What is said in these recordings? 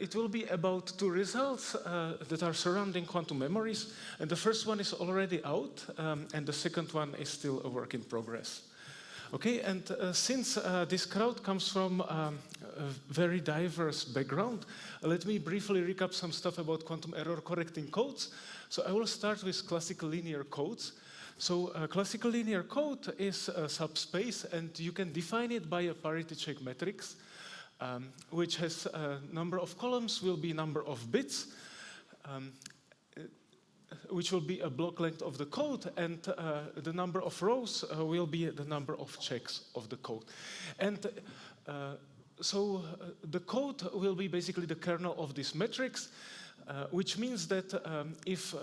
it will be about two results that are surrounding quantum memories. And the first one is already out, and the second one is still a work in progress. Okay, and since this crowd comes from a very diverse background, let me briefly recap some stuff about quantum error correcting codes. So I will start with classical linear codes. So classical linear code is a subspace, and you can define it by a parity check matrix, which has a number of columns will be number of bits, which will be a block length of the code, and the number of rows will be the number of checks of the code. And so the code will be basically the kernel of this matrix, which means that if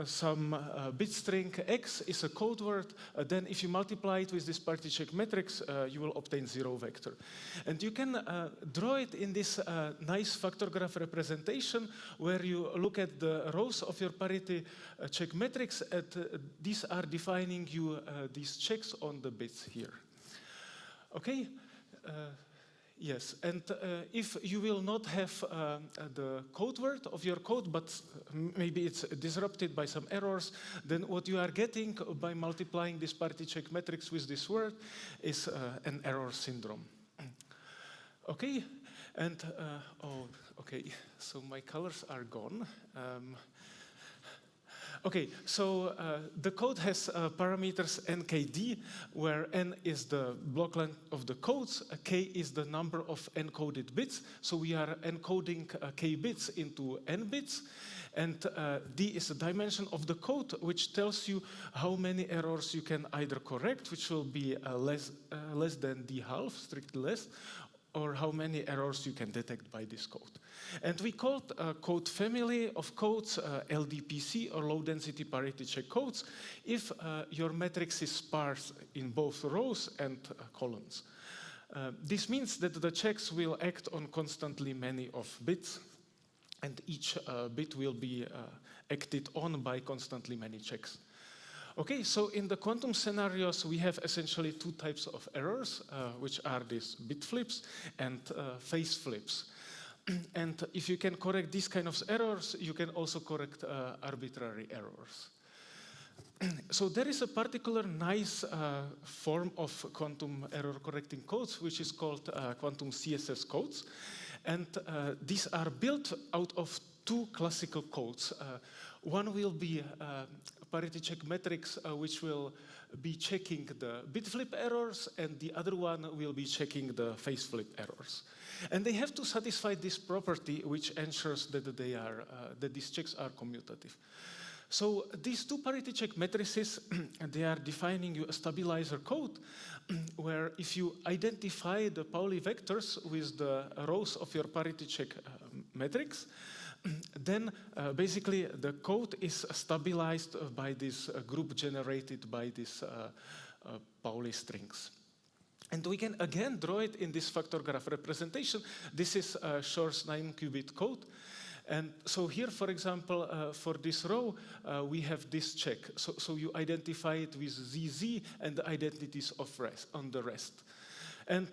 some bit string x is a code word, then if you multiply it with this parity check matrix, you will obtain 0 vector. And you can draw it in this nice factor graph representation where you look at the rows of your parity check matrix, and these are defining you these checks on the bits here. Okay? Yes, and if you will not have the code word of your code, but maybe it's disrupted by some errors, then what you are getting by multiplying this parity check matrix with this word is an error syndrome. Okay, and oh, okay, so my colors are gone. Okay, so the code has parameters nkd, where n is the block length of the codes, k is the number of encoded bits, so we are encoding k bits into n bits, and d is the dimension of the code, which tells you how many errors you can either correct, which will be less than d half, strictly less, or how many errors you can detect by this code. And we called a code family of codes LDPC, or low density parity check codes, if your matrix is sparse in both rows and columns. This means that the checks will act on constantly many of bits, and each bit will be acted on by constantly many checks. Okay, so in the quantum scenarios, we have essentially two types of errors, which are these bit flips and phase flips. And if you can correct these kind of errors, you can also correct arbitrary errors. So there is a particular nice form of quantum error correcting codes, which is called quantum CSS codes. And these are built out of two classical codes. One will be parity check matrix, which will be checking the bit flip errors, and the other one will be checking the phase flip errors. And they have to satisfy this property, which ensures that that these checks are commutative. So these two parity check matrices, they are defining you a stabilizer code, where if you identify the Pauli vectors with the rows of your parity check matrix, then basically the code is stabilized by this group generated by these Pauli strings. And we can again draw it in this factor graph representation. This is Shor's 9-qubit code. And so here, for example, for this row, we have this check. So you identify it with ZZ and the identities of on the rest. And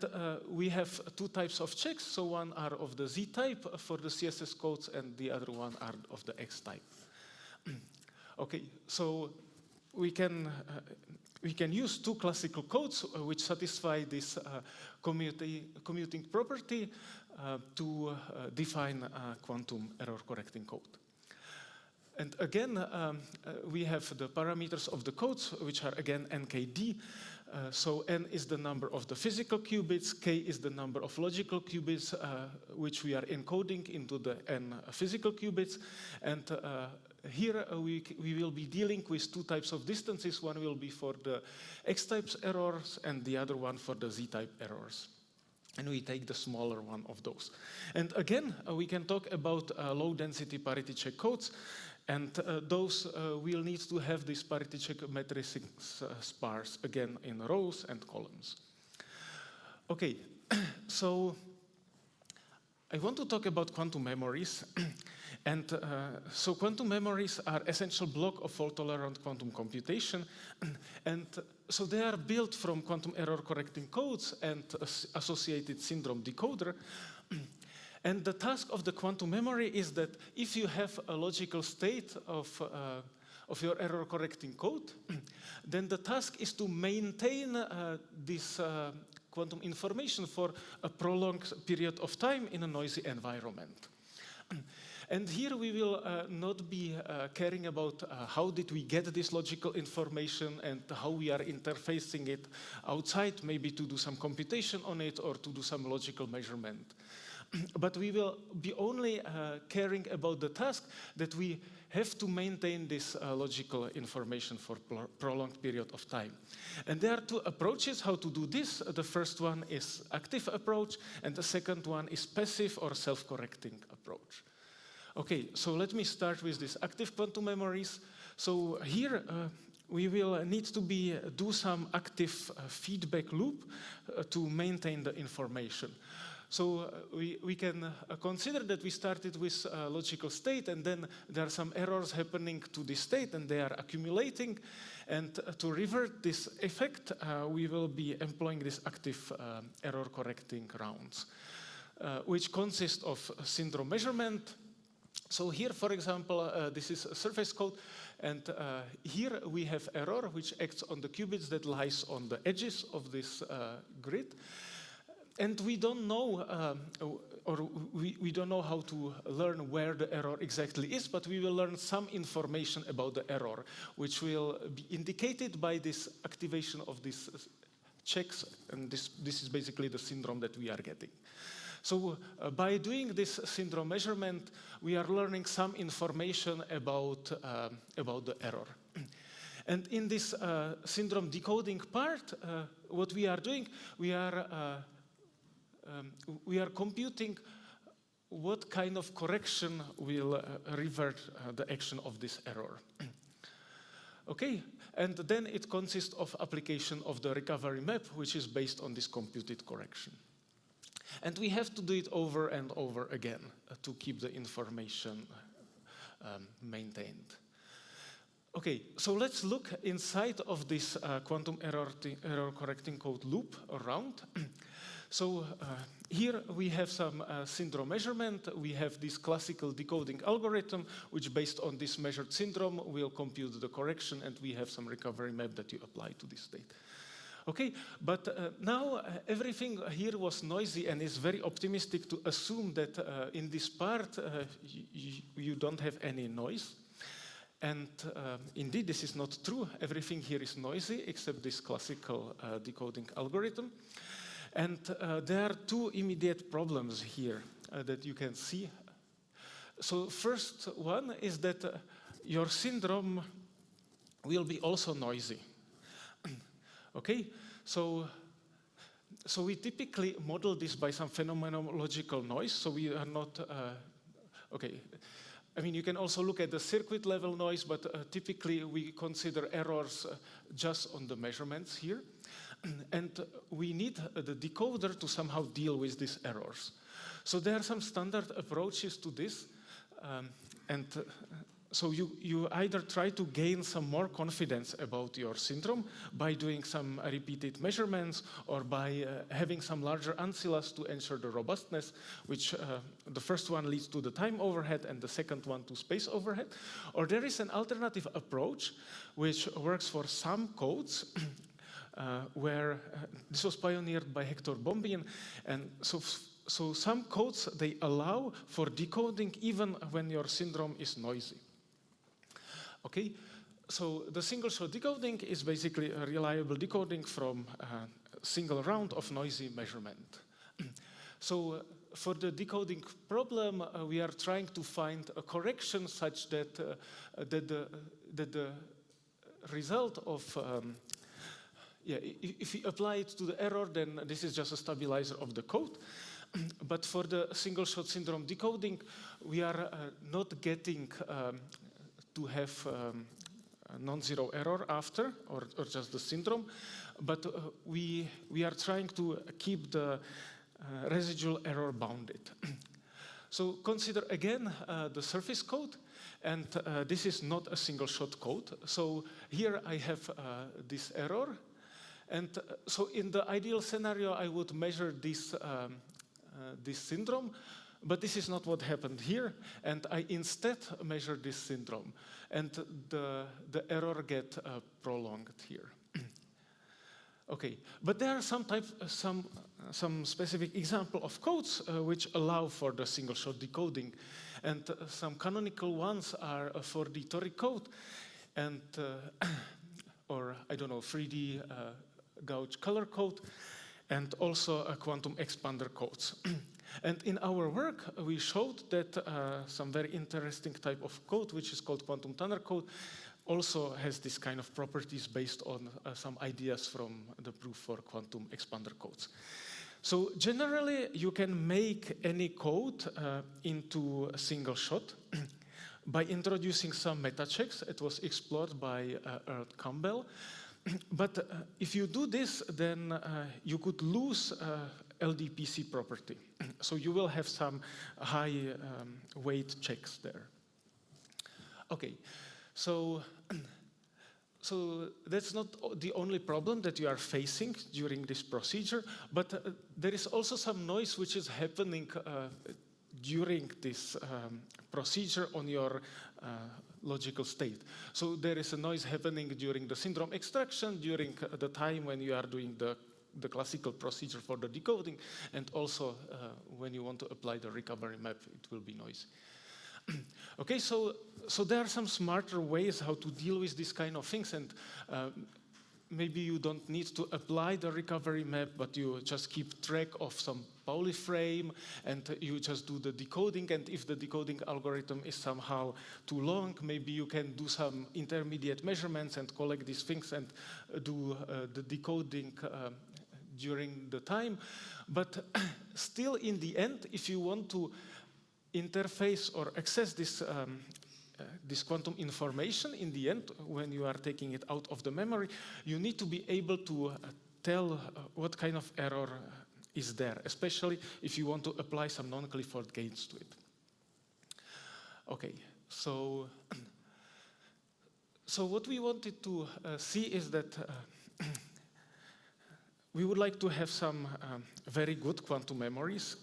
we have two types of checks. So one are of the Z type for the CSS codes, and the other one are of the X type. Okay, so we can use two classical codes which satisfy this commuting property to define a quantum error correcting code. And again, we have the parameters of the codes, which are again nkd. So n is the number of the physical qubits, k is the number of logical qubits, which we are encoding into the n physical qubits. And here we will be dealing with two types of distances. One will be for the x-type errors, and the other one for the z-type errors. And we take the smaller one of those. And again, we can talk about low-density parity check codes. And those will need to have this parity check matrices sparse, again, in rows and columns. Okay, so I want to talk about quantum memories. And so quantum memories are essential block of fault-tolerant quantum computation. And so they are built from quantum error correcting codes and associated syndrome decoder. And the task of the quantum memory is that if you have a logical state of your error correcting code, then the task is to maintain this quantum information for a prolonged period of time in a noisy environment. And here we will not be caring about how did we get this logical information and how we are interfacing it outside, maybe to do some computation on it or to do some logical measurement. But we will be only caring about the task that we have to maintain this logical information for a prolonged period of time. And there are two approaches how to do this. The first one is active approach, and the second one is passive or self-correcting approach. Okay, so let me start with these active quantum memories. So here we will need to do some active feedback loop to maintain the information. So we can consider that we started with a logical state, and then there are some errors happening to this state, and they are accumulating. And to revert this effect, we will be employing this active error correcting rounds, which consist of syndrome measurement. So here, for example, this is a surface code, and here we have error which acts on the qubits that lies on the edges of this grid. And we don't know, we don't know how to learn where the error exactly is, but we will learn some information about the error, which will be indicated by this activation of these checks, and this is basically the syndrome that we are getting. So by doing this syndrome measurement, we are learning some information about the error. And in this syndrome decoding part, what we are doing, we are computing what kind of correction will revert the action of this error. Okay, and then it consists of application of the recovery map, which is based on this computed correction. And we have to do it over and over again to keep the information maintained. Okay, so let's look inside of this quantum error correcting code loop around. So here we have some syndrome measurement. We have this classical decoding algorithm, which based on this measured syndrome will compute the correction, and we have some recovery map that you apply to this state. Okay, but now everything here was noisy, and it's very optimistic to assume that in this part you don't have any noise. And indeed, this is not true. Everything here is noisy except this classical decoding algorithm. And there are two immediate problems here that you can see. So first one is that your syndrome will be also noisy. Okay, so we typically model this by some phenomenological noise. So we are not, okay. I mean, you can also look at the circuit level noise, but typically we consider errors just on the measurements here. And we need the decoder to somehow deal with these errors. So there are some standard approaches to this. So you either try to gain some more confidence about your syndrome by doing some repeated measurements, or by having some larger ancillas to ensure the robustness, which the first one leads to the time overhead and the second one to space overhead. Or there is an alternative approach which works for some codes where this was pioneered by Hector Bombin, and so some codes, they allow for decoding even when your syndrome is noisy. Okay, so the single-shot decoding is basically a reliable decoding from a single round of noisy measurement. So for the decoding problem, we are trying to find a correction such that the result of if we apply it to the error, then this is just a stabilizer of the code. But for the single-shot syndrome decoding, we are not getting to have a non-zero error after, or just the syndrome, but we are trying to keep the residual error bounded. So consider again the surface code, and this is not a single-shot code. So here I have this error, and so in the ideal scenario, I would measure this syndrome, But this is not what happened here, and I instead measure this syndrome, and the error get prolonged here. Okay, but there are some specific example of codes which allow for the single-shot decoding, and some canonical ones are for the toric code, and or I don't know, 3D gauge color code, and also quantum expander codes. And in our work, we showed that some very interesting type of code, which is called quantum tunnel code, also has this kind of properties based on some ideas from the proof for quantum expander codes. So generally, you can make any code into a single shot by introducing some meta checks. It was explored by Earl Campbell. But if you do this, then you could lose LDPC property. So you will have some high weight checks there. Okay, so that's not the only problem that you are facing during this procedure, but there is also some noise which is happening during this procedure on your logical state. So there is a noise happening during the syndrome extraction, during the time when you are doing the classical procedure for the decoding, and also when you want to apply the recovery map, it will be noisy. Okay, so there are some smarter ways how to deal with these kind of things, and maybe you don't need to apply the recovery map, but you just keep track of some Pauli frame, and you just do the decoding, and if the decoding algorithm is somehow too long, maybe you can do some intermediate measurements and collect these things and do the decoding during the time. But still, in the end, if you want to interface or access this quantum information in the end, when you are taking it out of the memory, you need to be able to tell what kind of error is there, especially if you want to apply some non-Clifford gates to it. Okay, so what we wanted to see is that we would like to have some very good quantum memories.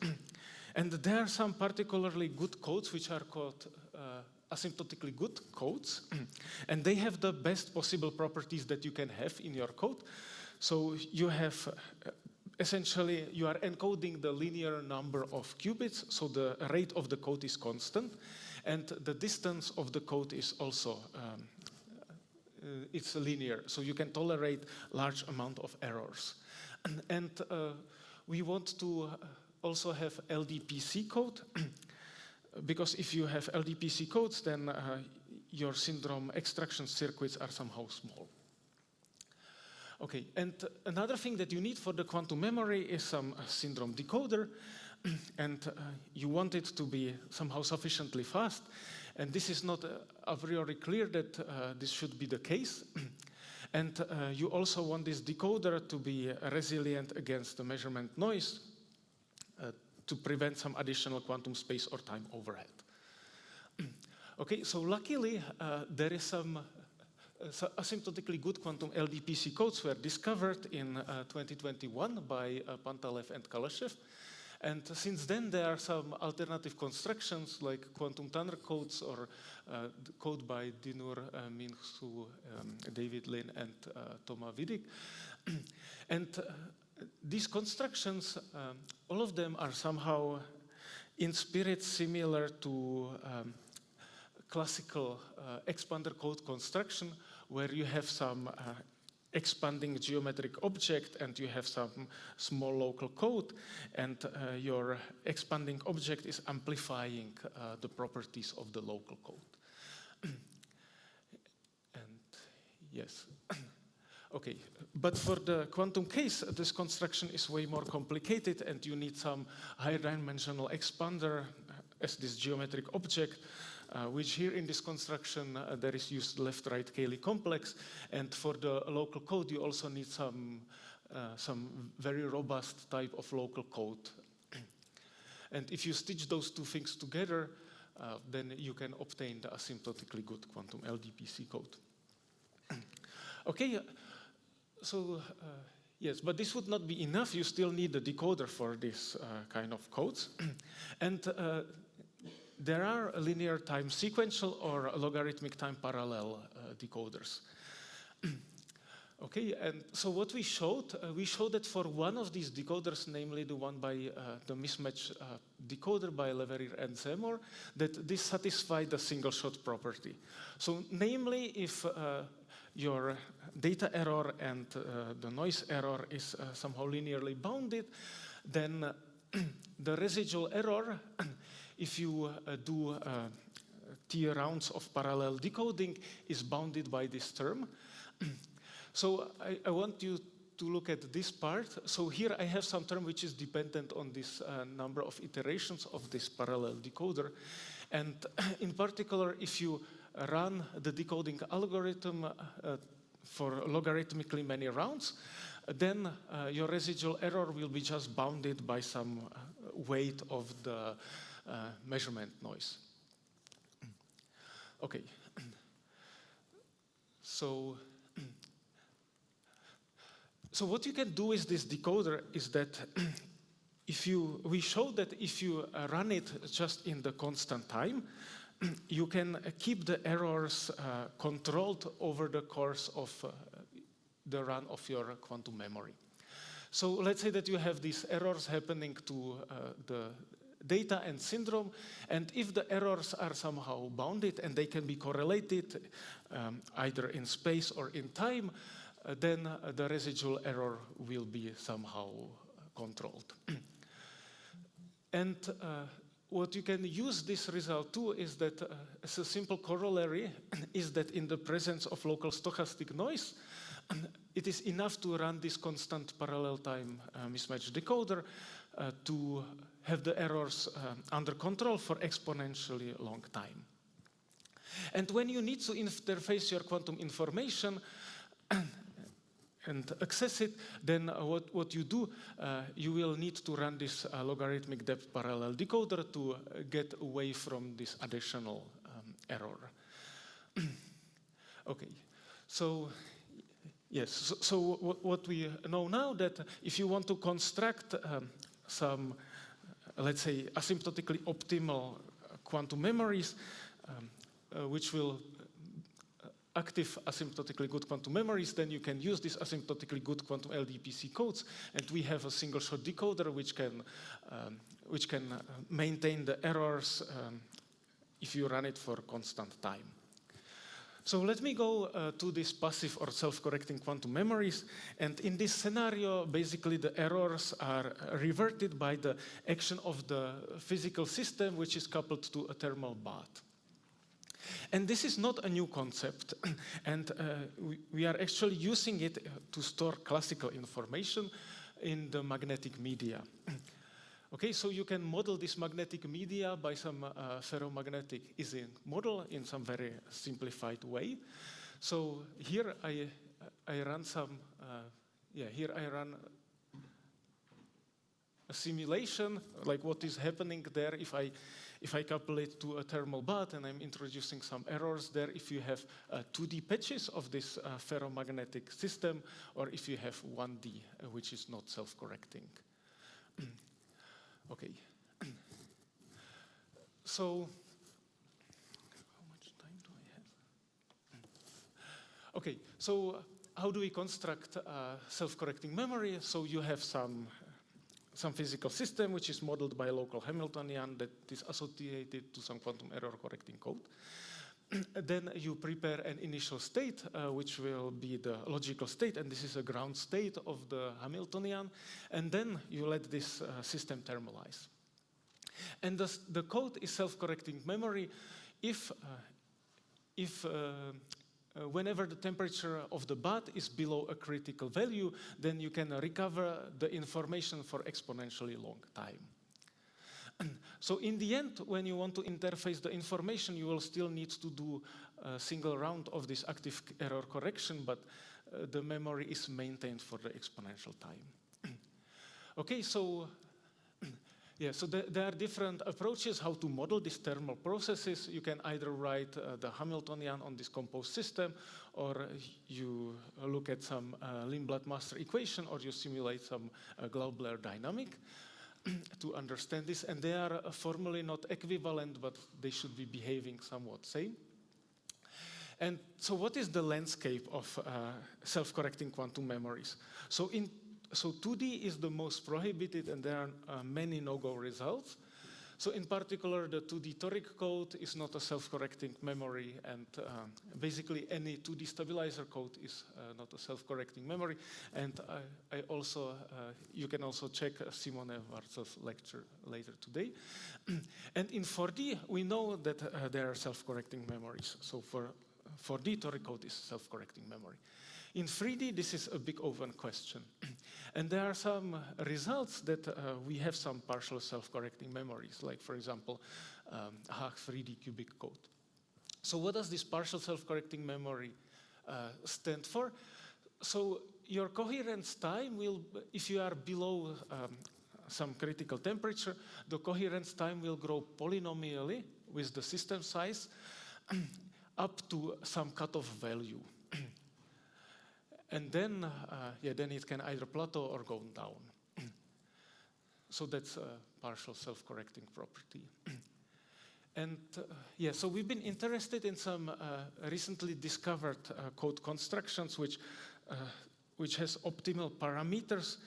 And there are some particularly good codes which are called asymptotically good codes, and they have the best possible properties that you can have in your code. So you have, essentially, you are encoding the linear number of qubits, so the rate of the code is constant, and the distance of the code is also it's linear, so you can tolerate large amount of errors. And we want to also have LDPC code, because if you have LDPC codes, then your syndrome extraction circuits are somehow small. Okay, and another thing that you need for the quantum memory is some syndrome decoder, and you want it to be somehow sufficiently fast, and this is not a priori clear that this should be the case. And you also want this decoder to be resilient against the measurement noise, to prevent some additional quantum space or time overhead. Okay, so luckily there is some asymptotically good quantum LDPC codes were discovered in 2021 by Pantalev and Kalashev. And since then there are some alternative constructions like quantum tunnel codes or the code by Dinur Minsu, David Lin, and Thomas Vidic. And these constructions, all of them are somehow in spirit similar to classical expander code construction, where you have some expanding geometric object and you have some small local code, and your expanding object is amplifying the properties of the local code. And yes. Okay, but for the quantum case, this construction is way more complicated, and you need some higher dimensional expander as this geometric object, which here in this construction there is used left-right Cayley complex, and for the local code you also need some very robust type of local code. And if you stitch those two things together, then you can obtain the asymptotically good quantum LDPC code. Okay. So Yes, but this would not be enough. You still need a decoder for this kind of codes. And there are linear time sequential or logarithmic time parallel decoders. Okay, and so what we showed that for one of these decoders, namely the one by the mismatch decoder by Leverrier and Zémor, that this satisfied the single shot property. So namely, if your data error and the noise error is somehow linearly bounded, then the residual error, if you do T rounds of parallel decoding, is bounded by this term. So I want you to look at this part. So here I have some term which is dependent on this number of iterations of this parallel decoder. And in particular, if you run the decoding algorithm for logarithmically many rounds, then your residual error will be just bounded by some weight of the measurement noise. Okay. So what you can do with this decoder is that we show that if you run it just in the constant time, you can keep the errors controlled over the course of the run of your quantum memory. So let's say that you have these errors happening to the data and syndrome, and if the errors are somehow bounded and they can be correlated either in space or in time, then the residual error will be somehow controlled. And what you can use this result to is that, as a simple corollary, is that in the presence of local stochastic noise, it is enough to run this constant parallel time mismatch decoder to have the errors under control for exponentially long time. And when you need to interface your quantum information and access it, then what you do, you will need to run this logarithmic depth parallel decoder to get away from this additional error. Okay, so yes, so what we know now that if you want to construct some, let's say, asymptotically optimal quantum memories, which will active asymptotically good quantum memories, then you can use these asymptotically good quantum LDPC codes, and we have a single shot decoder which can maintain the errors if you run it for constant time. So let me go to these passive or self-correcting quantum memories, and in this scenario, basically the errors are reverted by the action of the physical system which is coupled to a thermal bath. And this is not a new concept, and we are actually using it to store classical information in the magnetic media. Okay, so you can model this magnetic media by some ferromagnetic Ising model in some very simplified way. So here I run some, here I run a simulation, like what is happening there if I couple it to a thermal bath and I'm introducing some errors there, if you have 2D patches of this ferromagnetic system, or if you have 1D, which is not self-correcting. Okay. So, how much time do I have? Okay, so how do we construct self-correcting memory? So you have some physical system which is modeled by a local Hamiltonian that is associated to some quantum error correcting code. Then you prepare an initial state, which will be the logical state, and this is a ground state of the Hamiltonian, and then you let this system thermalize. And the code is self-correcting memory if whenever the temperature of the bath is below a critical value, then you can recover the information for exponentially long time. So in the end, when you want to interface the information, you will still need to do a single round of this active error correction, but the memory is maintained for the exponential time. Okay, so Yeah, so there are different approaches how to model these thermal processes. You can either write the Hamiltonian on this composed system, or you look at some Lindblad master equation, or you simulate some globular dynamic to understand this. And they are formally not equivalent, but they should be behaving somewhat same. And so what is the landscape of self-correcting quantum memories? So 2D is the most prohibited, and there are many no-go results. So in particular, the 2D toric code is not a self-correcting memory, and basically any 2D stabilizer code is not a self-correcting memory. And I also, you can also check Simone Varzel's lecture later today. And in 4D, we know that there are self-correcting memories. So for 4D toric code is self-correcting memory. In 3D, this is a big open question. And there are some results that we have some partial self-correcting memories, like, for example, Haag 3D cubic code. So what does this partial self-correcting memory stand for? So your coherence time will, if you are below some critical temperature, the coherence time will grow polynomially with the system size up to some cutoff value. And then, then it can either plateau or go down. So that's a partial self-correcting property. And so we've been interested in some recently discovered code constructions which has optimal parameters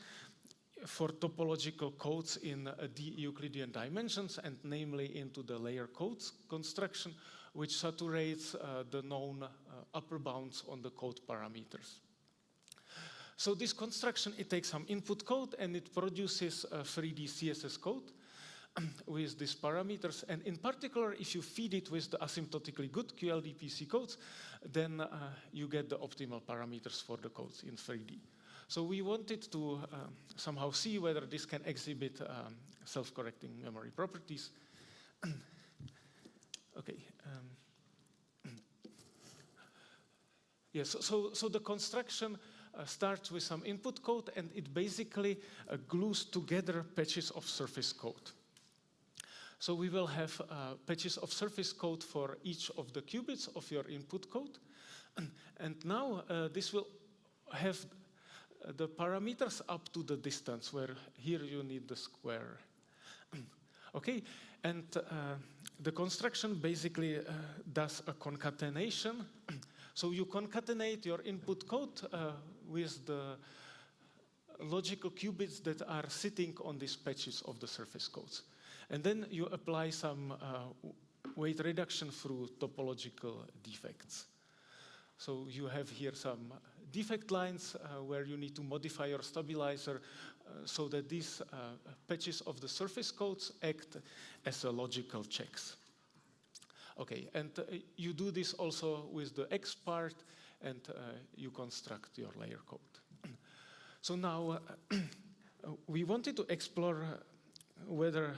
for topological codes in d-Euclidean dimensions, and namely into the layer codes construction, which saturates the known upper bounds on the code parameters. So this construction, it takes some input code and it produces a 3D CSS code with these parameters. And in particular, if you feed it with the asymptotically good QLDPC codes, then you get the optimal parameters for the codes in 3D. So we wanted to somehow see whether this can exhibit self-correcting memory properties. Okay. So the construction starts with some input code, and it basically glues together patches of surface code. So we will have patches of surface code for each of the qubits of your input code. And now this will have the parameters up to the distance, where here you need the square. Okay, and the construction basically does a concatenation. So you concatenate your input code with the logical qubits that are sitting on these patches of the surface codes. And then you apply some weight reduction through topological defects. So you have here some defect lines where you need to modify your stabilizer so that these patches of the surface codes act as a logical checks. Okay, and you do this also with the X part, and you construct your layer code. So now we wanted to explore whether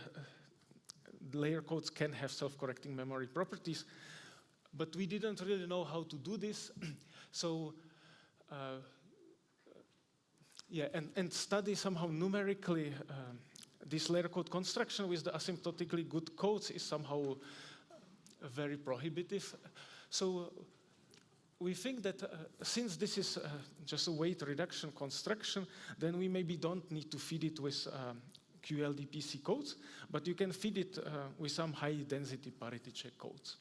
layer codes can have self-correcting memory properties, but we didn't really know how to do this. So and study somehow numerically this layer code construction with the asymptotically good codes is somehow very prohibitive. So we think that since this is just a weight reduction construction, then we maybe don't need to feed it with QLDPC codes, but you can feed it with some high density parity check codes.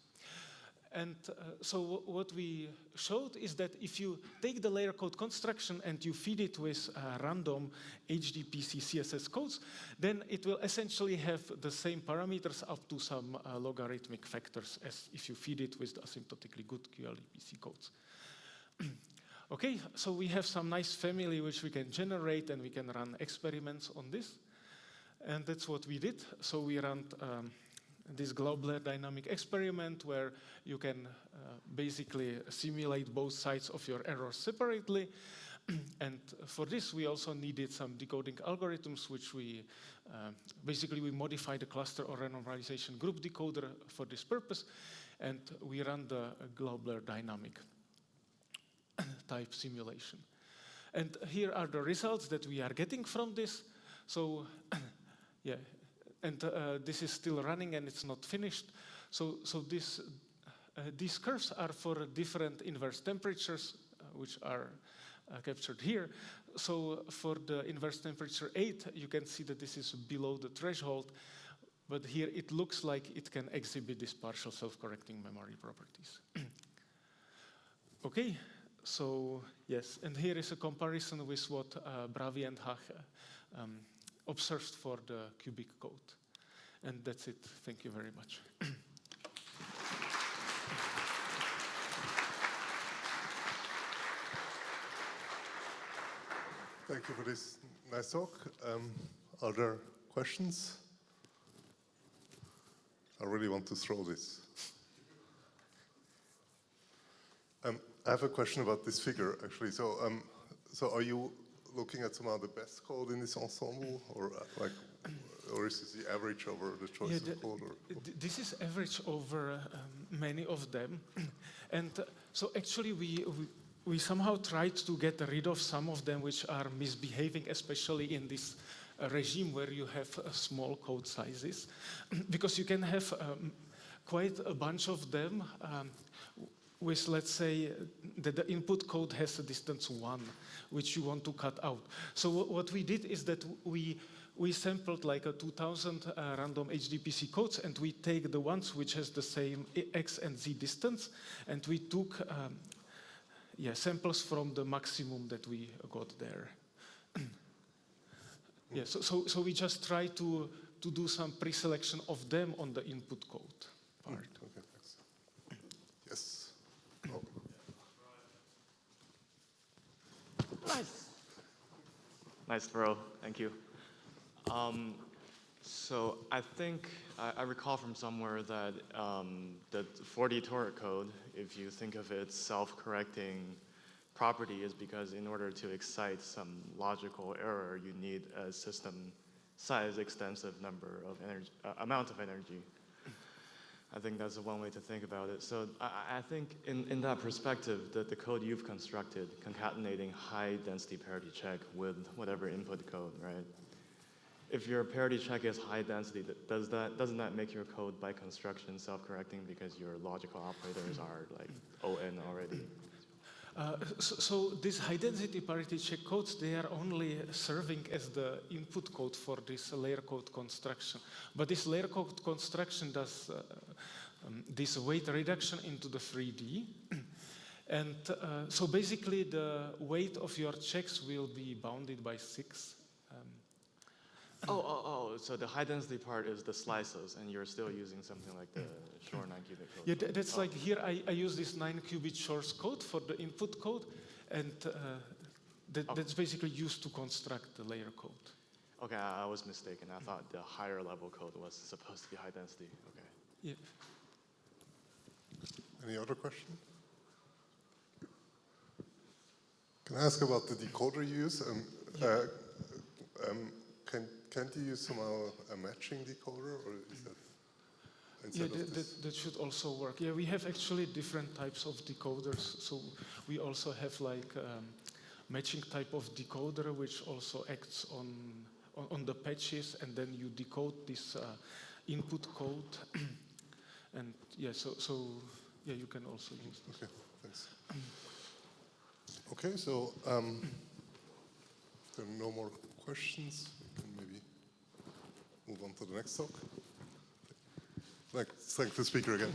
And so what we showed is that if you take the layer code construction and you feed it with random HDPC CSS codes, then it will essentially have the same parameters up to some logarithmic factors as if you feed it with the asymptotically good QLDPC codes. Okay, so we have some nice family which we can generate, and we can run experiments on this. And that's what we did. So we ran this globular dynamic experiment where you can basically simulate both sides of your errors separately. And for this, we also needed some decoding algorithms, which we basically we modified the cluster or renormalization group decoder for this purpose, and we ran the globular dynamic type simulation. And here are the results that we are getting from this. So, and this is still running and it's not finished. So these curves are for different inverse temperatures, which are captured here. So for the inverse temperature 8, you can see that this is below the threshold, but here it looks like it can exhibit these partial self-correcting memory properties. Okay, so yes, and here is a comparison with what Bravi and Caha observed for the cubic code. And that's it. Thank you very much. Thank you for this nice talk. Are there questions? I really want to throw this. I have a question about this figure, actually. So, so are you looking at somehow the best code in this ensemble, or or is this the average over the choice of code? Or? This is average over many of them, and so actually we somehow tried to get rid of some of them which are misbehaving, especially in this regime where you have small code sizes, because you can have quite a bunch of them with, let's say, that the input code has a distance 1, which you want to cut out. So what we did is that we sampled like a 2000 random HDPC codes, and we take the ones which has the same x and z distance, and we took samples from the maximum that we got there. So we just try to do some pre-selection of them on the input code part. Okay, thanks. Yes. Oh. Nice throw, thank you. So I think, I recall from somewhere that the 4D torque code, if you think of its self-correcting property, is because in order to excite some logical error, you need a system size extensive number of energy, amount of energy. I think that's one way to think about it. So I think in that perspective, that the code you've constructed, concatenating high density parity check with whatever input code, right? If your parity check is high density, doesn't that make your code by construction self-correcting because your logical operators are like ON already? So these high density parity check codes, they are only serving as the input code for this layer code construction. But this layer code construction does this weight reduction into the 3D. And so basically the weight of your checks will be bounded by 6. So the high density part is the slices, and you're still using something like the Shor 9-qubit code. Yeah, that's like here I use this 9-qubit Shor's code for the input code, and that's basically used to construct the layer code. Okay, I was mistaken. I thought the higher level code was supposed to be high density. Okay. Yeah. Any other question? Can I ask about the decoder you use? Can't you use somehow a matching decoder, or is that that should also work. Yeah, we have actually different types of decoders. So we also have like matching type of decoder, which also acts on the patches, and then you decode this input code. And yeah, so yeah, you can also use this. Okay, thanks. Okay, so if there are no more questions, we can maybe move on to the next talk. Thank the speaker again.